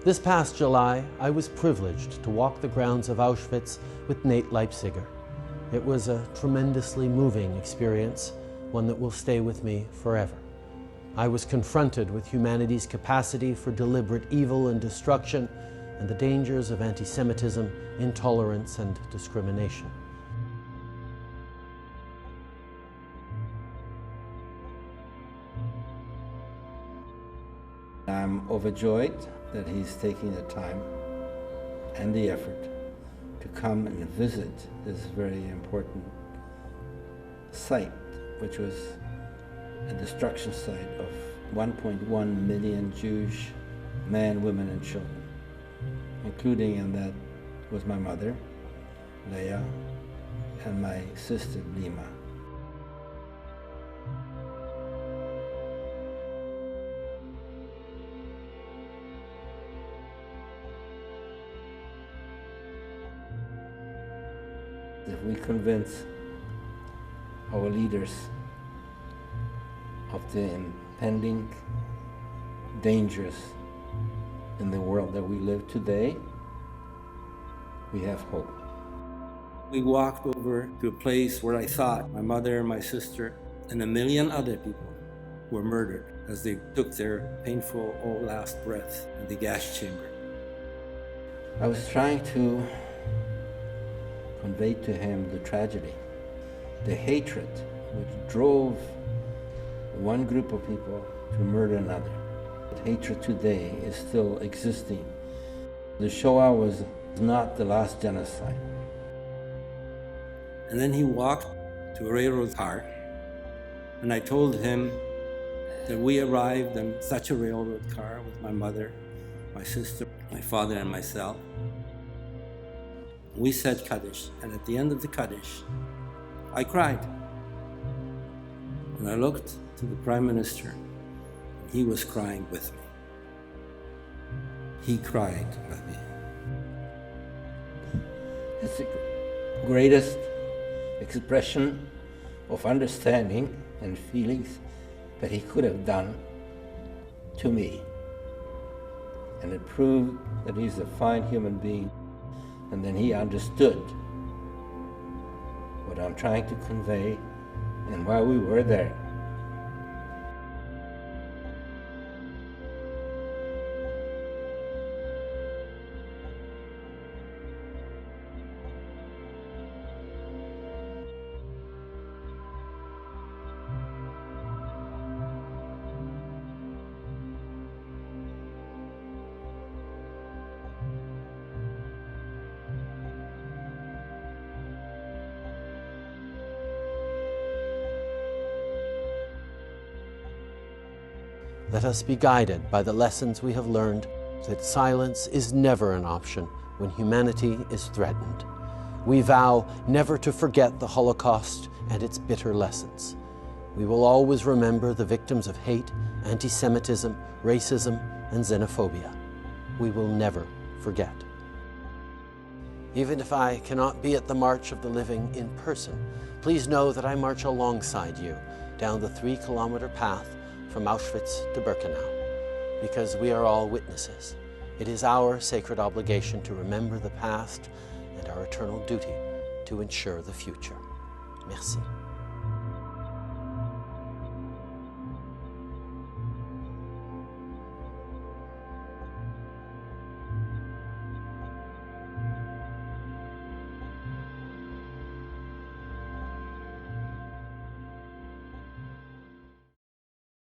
This past July, I was privileged to walk the grounds of Auschwitz with Nate Leipciger. It was a tremendously moving experience, one that will stay with me forever. I was confronted with humanity's capacity for deliberate evil and destruction and the dangers of anti-Semitism, intolerance, and discrimination. I'm overjoyed that he's taking the time and the effort to come and visit this very important site, which was a destruction site of 1.1 million Jewish men, women, and children, including, and that was my mother, Leah, and my sister, Lima. If we convince our leaders of the impending dangers in the world that we live today, we have hope. We walked over to a place where I thought my mother and my sister and 1 million other people were murdered as they took their painful last breath in the gas chamber. I was trying to convey to him the tragedy, the hatred which drove one group of people to murder another. Hatred today is still existing. The Shoah was not the last genocide. And then he walked to a railroad car, and I told him that we arrived in such a railroad car with my mother, my sister, my father, and myself. We said Kaddish, and at the end of the Kaddish, I cried. And I looked to the Prime Minister, and he was crying with me. He cried with me. It's the greatest expression of understanding and feelings that he could have done to me. And it proved that he's a fine human being. And then he understood what I'm trying to convey and why we were there. Let us be guided by the lessons we have learned that silence is never an option when humanity is threatened. We vow never to forget the Holocaust and its bitter lessons. We will always remember the victims of hate, anti-Semitism, racism, and xenophobia. We will never forget. Even if I cannot be at the March of the Living in person, please know that I march alongside you down the 3-kilometer path from Auschwitz to Birkenau, because we are all witnesses. It is our sacred obligation to remember the past and our eternal duty to ensure the future. Merci.